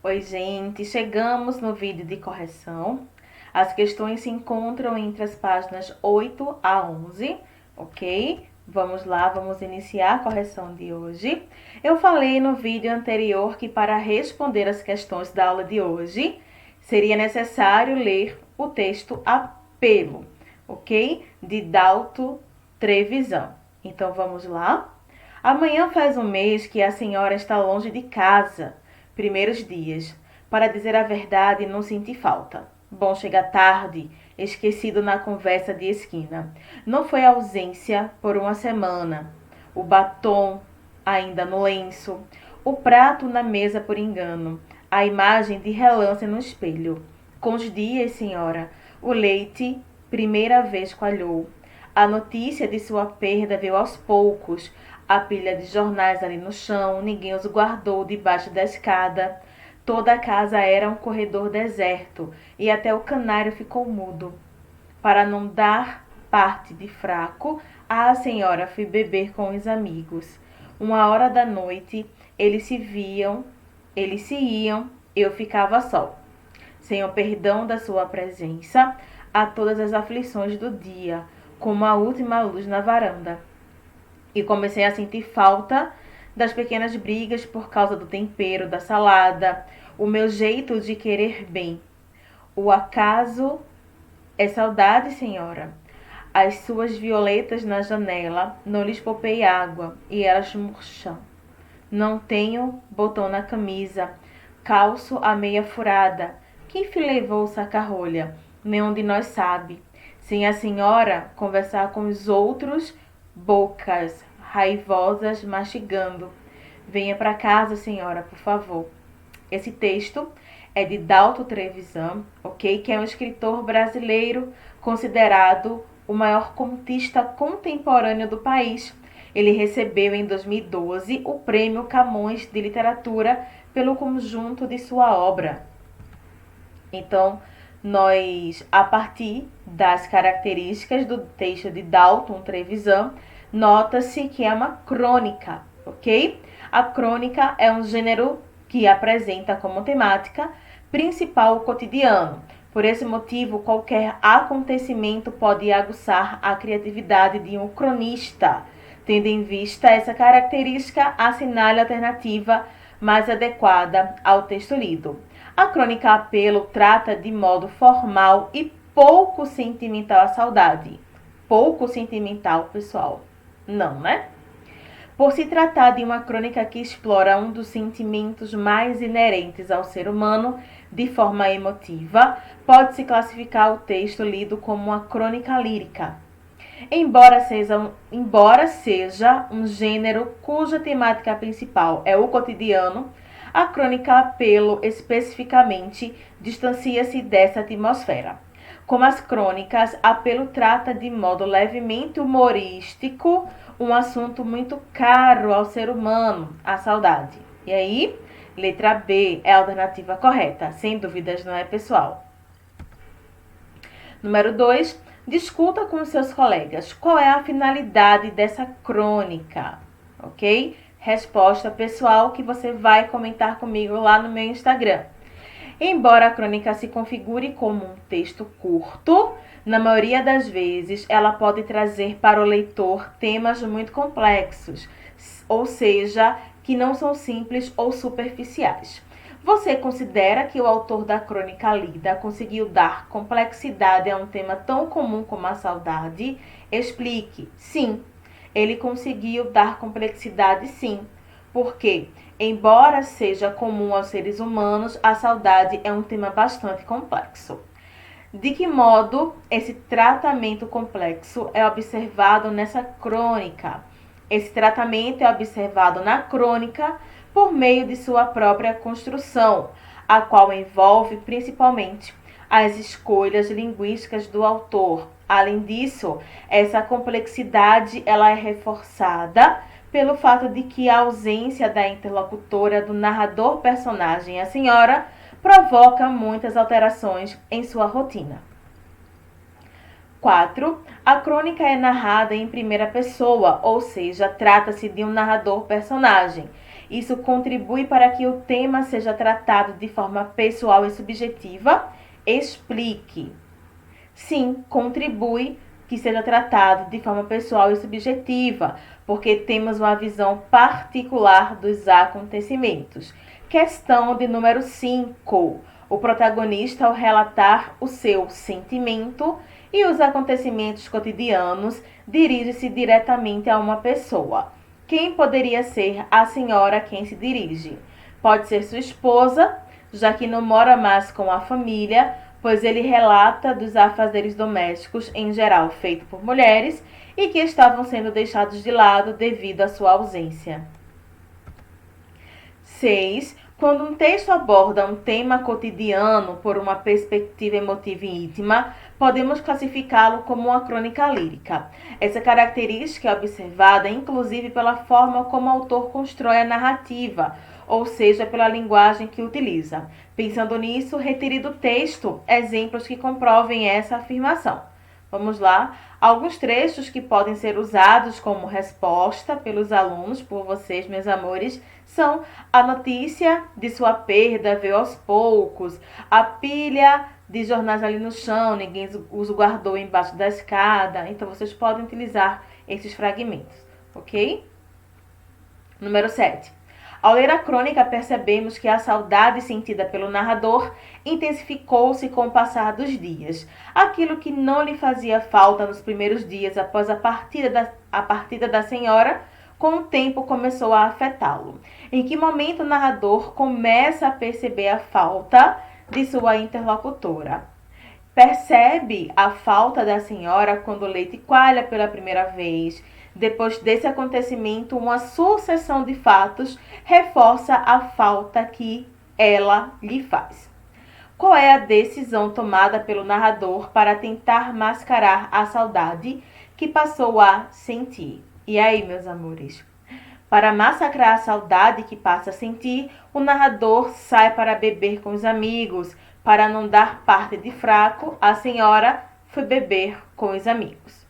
Oi, gente, chegamos no vídeo de correção. As questões se encontram entre as páginas 8 a 11, ok? Vamos lá, vamos iniciar a correção de hoje. Eu falei no vídeo anterior que para responder as questões da aula de hoje, seria necessário ler o texto Apelo, ok? De Dalto Trevisan. Então, vamos lá? Amanhã faz um mês que a senhora está longe de casa. Primeiros dias. Para dizer a verdade, não senti falta. Bom, chega tarde, esquecido na conversa de esquina. Não foi ausência por uma semana. O batom ainda no lenço. O prato na mesa por engano. A imagem de relance no espelho. Com os dias, senhora, o leite, primeira vez coalhou. A notícia de sua perda veio aos poucos. A pilha de jornais ali no chão, ninguém os guardou debaixo da escada. Toda a casa era um corredor deserto e até o canário ficou mudo. Para não dar parte de fraco, a senhora foi beber com os amigos. 1 hora da noite, eles se iam, eu ficava só. Sem o perdão da sua presença, a todas as aflições do dia, como a última luz na varanda. E comecei a sentir falta das pequenas brigas por causa do tempero da salada, o meu jeito de querer bem. O acaso é saudade, senhora. As suas violetas na janela, não lhes poupei água e elas murcham. Não tenho botão na camisa, calço a meia furada. Quem levou o saca-rolha? Nenhum de nós sabe. Sem a senhora conversar com os outros, bocas raivosas mastigando. Venha para casa, senhora, por favor. Esse texto é de Dalto Trevisan, ok? Que é um escritor brasileiro considerado o maior contista contemporâneo do país. Ele recebeu em 2012 o Prêmio Camões de Literatura pelo conjunto de sua obra. Então, nós, a partir das características do texto de Dalton Trevisan, nota-se que é uma crônica, ok? A crônica é um gênero que apresenta como temática principal o cotidiano. Por esse motivo, qualquer acontecimento pode aguçar a criatividade de um cronista. Tendo em vista essa característica, assinale a alternativa mais adequada ao texto lido. A crônica Apelo trata de modo formal e pouco sentimental a saudade. Pouco sentimental, pessoal. Não, né? Por se tratar de uma crônica que explora um dos sentimentos mais inerentes ao ser humano de forma emotiva, pode-se classificar o texto lido como uma crônica lírica. Embora seja um gênero cuja temática principal é o cotidiano, a crônica Apelo especificamente distancia-se dessa atmosfera. Como as crônicas, Apelo trata de modo levemente humorístico um assunto muito caro ao ser humano, a saudade. E aí, letra B é a alternativa correta, sem dúvidas, não é, pessoal? Número 2, discuta com seus colegas qual é a finalidade dessa crônica, ok? Resposta pessoal que você vai comentar comigo lá no meu Instagram. Embora a crônica se configure como um texto curto, na maioria das vezes ela pode trazer para o leitor temas muito complexos, ou seja, que não são simples ou superficiais. Você considera que o autor da crônica lida conseguiu dar complexidade a um tema tão comum como a saudade? Explique. Sim, ele conseguiu dar complexidade, sim. Porque, embora seja comum aos seres humanos, a saudade é um tema bastante complexo. De que modo esse tratamento complexo é observado nessa crônica? Esse tratamento é observado na crônica por meio de sua própria construção, a qual envolve principalmente as escolhas linguísticas do autor. Além disso, essa complexidade ela é reforçada pelo fato de que a ausência da interlocutora do narrador-personagem, a senhora, provoca muitas alterações em sua rotina. 4. A crônica é narrada em primeira pessoa, ou seja, trata-se de um narrador-personagem. Isso contribui para que o tema seja tratado de forma pessoal e subjetiva? Explique. Sim, contribui que seja tratado de forma pessoal e subjetiva, porque temos uma visão particular dos acontecimentos. Questão de número 5. O protagonista, ao relatar o seu sentimento e os acontecimentos cotidianos, dirige-se diretamente a uma pessoa. Quem poderia ser a senhora a quem se dirige? Pode ser sua esposa, já que não mora mais com a família, pois ele relata dos afazeres domésticos, em geral feitos por mulheres, e que estavam sendo deixados de lado devido à sua ausência. 6. Quando um texto aborda um tema cotidiano por uma perspectiva emotiva e íntima, podemos classificá-lo como uma crônica lírica. Essa característica é observada inclusive pela forma como o autor constrói a narrativa, ou seja, pela linguagem que utiliza. Pensando nisso, retire do texto exemplos que comprovem essa afirmação. Vamos lá. Alguns trechos que podem ser usados como resposta pelos alunos, por vocês, meus amores, são: a notícia de sua perda veio aos poucos, a pilha de jornais ali no chão, ninguém os guardou embaixo da escada. Então, vocês podem utilizar esses fragmentos, ok? Número 7. Ao ler a crônica, percebemos que a saudade sentida pelo narrador intensificou-se com o passar dos dias. Aquilo que não lhe fazia falta nos primeiros dias após a partida da senhora, com o tempo começou a afetá-lo. Em que momento o narrador começa a perceber a falta de sua interlocutora? Percebe a falta da senhora quando o leite coalha pela primeira vez. Depois desse acontecimento, uma sucessão de fatos reforça a falta que ela lhe faz. Qual é a decisão tomada pelo narrador para tentar mascarar a saudade que passou a sentir? E aí, meus amores? Para massacrar a saudade que passa a sentir, o narrador sai para beber com os amigos. Para não dar parte de fraco, a senhora foi beber com os amigos.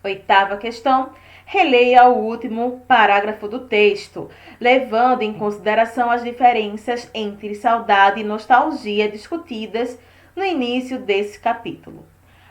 8ª questão. Releia o último parágrafo do texto, levando em consideração as diferenças entre saudade e nostalgia discutidas no início desse capítulo.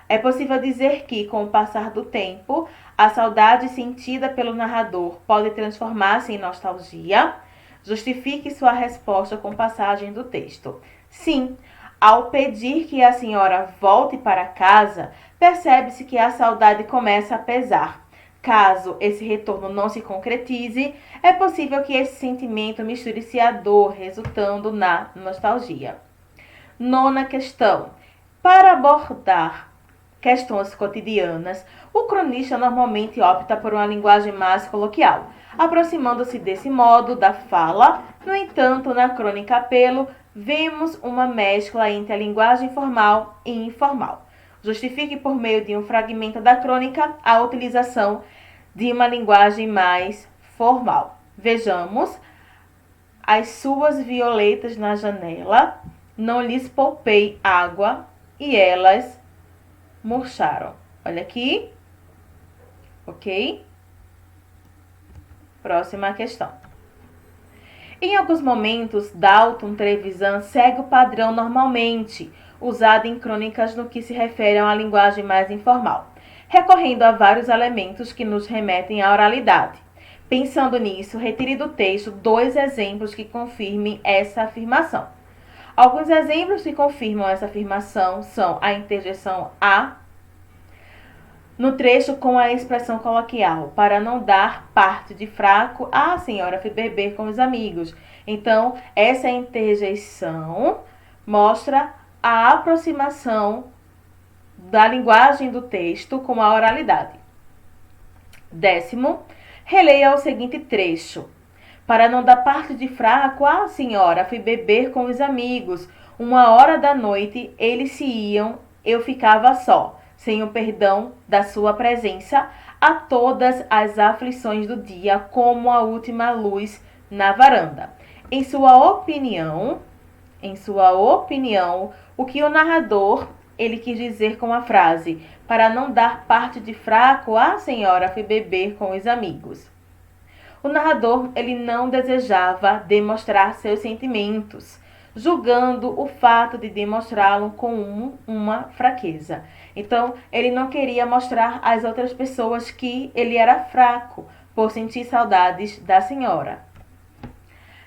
É possível dizer que, com o passar do tempo, a saudade sentida pelo narrador pode transformar-se em nostalgia? Justifique sua resposta com passagem do texto. Sim, ao pedir que a senhora volte para casa, percebe-se que a saudade começa a pesar. Caso esse retorno não se concretize, é possível que esse sentimento misture-se à dor, resultando na nostalgia. 9ª questão. Para abordar questões cotidianas, o cronista normalmente opta por uma linguagem mais coloquial, aproximando-se desse modo da fala. No entanto, na crônica Apelo, vemos uma mescla entre a linguagem formal e informal. Justifique por meio de um fragmento da crônica a utilização de uma linguagem mais formal. Vejamos: as suas violetas na janela, não lhes poupei água e elas murcharam. Olha aqui, ok? Próxima questão. Em alguns momentos, Dalton Trevisan segue o padrão normalmente usado em crônicas no que se refere a uma linguagem mais informal, recorrendo a vários elementos que nos remetem à oralidade. Pensando nisso, retire do texto 2 exemplos que confirmem essa afirmação. Alguns exemplos que confirmam essa afirmação são a interjeição a no trecho com a expressão coloquial: para não dar parte de fraco, a senhora foi beber com os amigos. Então, essa interjeição mostra a aproximação da linguagem do texto com a oralidade. 10º, releia o seguinte trecho: para não dar parte de fraco, a senhora foi beber com os amigos. 1h da noite, eles se iam, eu ficava só, sem o perdão da sua presença, a todas as aflições do dia, como a última luz na varanda. Em sua opinião, o que o narrador ele quis dizer com a frase: para não dar parte de fraco, a senhora foi beber com os amigos? O narrador, ele não desejava demonstrar seus sentimentos, julgando o fato de demonstrá-lo com uma fraqueza. Então, ele não queria mostrar às outras pessoas que ele era fraco por sentir saudades da senhora.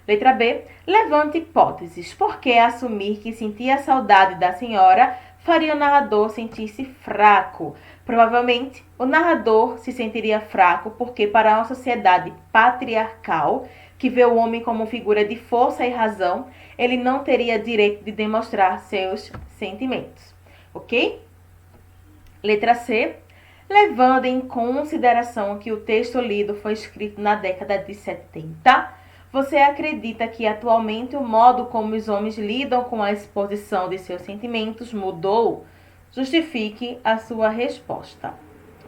Letra B. Levante hipóteses. Por que assumir que sentia saudade da senhora faria o narrador sentir-se fraco? Provavelmente, o narrador se sentiria fraco porque, para uma sociedade patriarcal, que vê o homem como figura de força e razão, ele não teria direito de demonstrar seus sentimentos. Ok? Letra C. Levando em consideração que o texto lido foi escrito na década de 70, você acredita que atualmente o modo como os homens lidam com a exposição de seus sentimentos mudou? Justifique a sua resposta,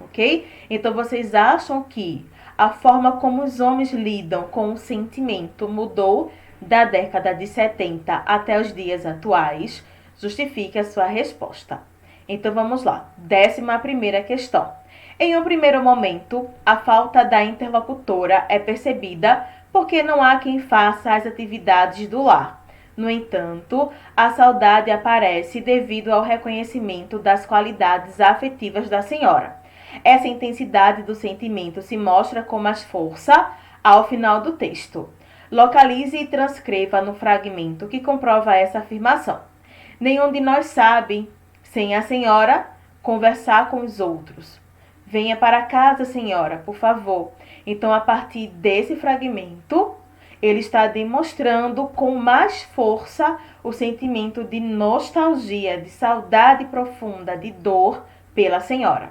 ok? Então, vocês acham que a forma como os homens lidam com o sentimento mudou da década de 70 até os dias atuais? Justifique a sua resposta. Então, vamos lá. 11ª questão. Em um primeiro momento, a falta da interlocutora é percebida porque não há quem faça as atividades do lar. No entanto, a saudade aparece devido ao reconhecimento das qualidades afetivas da senhora. Essa intensidade do sentimento se mostra com mais força ao final do texto. Localize e transcreva no fragmento que comprova essa afirmação. Nenhum de nós sabe, sem a senhora, conversar com os outros. Venha para casa, senhora, por favor. Então, a partir desse fragmento, ele está demonstrando com mais força o sentimento de nostalgia, de saudade profunda, de dor pela senhora.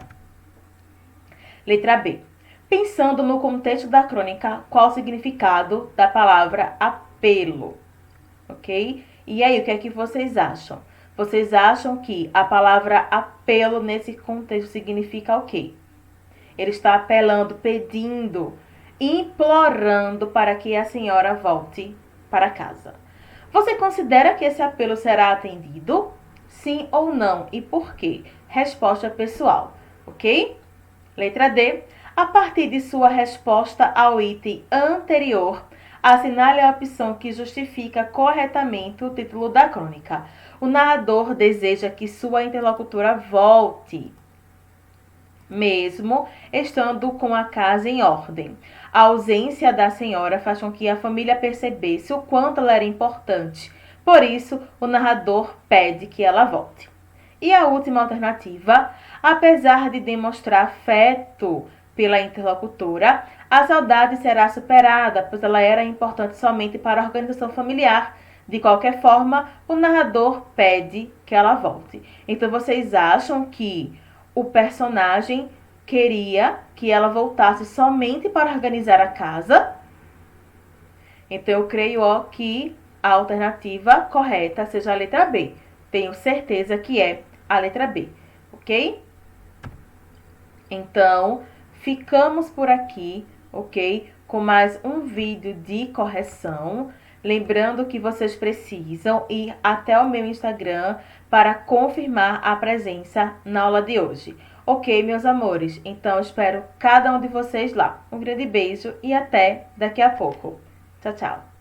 Letra B. Pensando no contexto da crônica, qual o significado da palavra apelo? Ok? E aí, o que é que vocês acham? Vocês acham que a palavra apelo nesse contexto significa o quê? Ele está apelando, pedindo, implorando para que a senhora volte para casa. Você considera que esse apelo será atendido? Sim ou não? E por quê? Resposta pessoal, ok? Letra D. A partir de sua resposta ao item anterior, assinale a opção que justifica corretamente o título da crônica. O narrador deseja que sua interlocutora volte, mesmo estando com a casa em ordem. A ausência da senhora faz com que a família percebesse o quanto ela era importante. Por isso, o narrador pede que ela volte. E a última alternativa, apesar de demonstrar afeto pela interlocutora, a saudade será superada, pois ela era importante somente para a organização familiar. De qualquer forma, o narrador pede que ela volte. Então, vocês acham que o personagem queria que ela voltasse somente para organizar a casa? Então, eu creio que a alternativa correta seja a letra B. Tenho certeza que é a letra B, ok? Então, ficamos por aqui, ok? Com mais um vídeo de correção. Lembrando que vocês precisam ir até o meu Instagram para confirmar a presença na aula de hoje. Ok, meus amores? Então, espero cada um de vocês lá. Um grande beijo e até daqui a pouco. Tchau, tchau.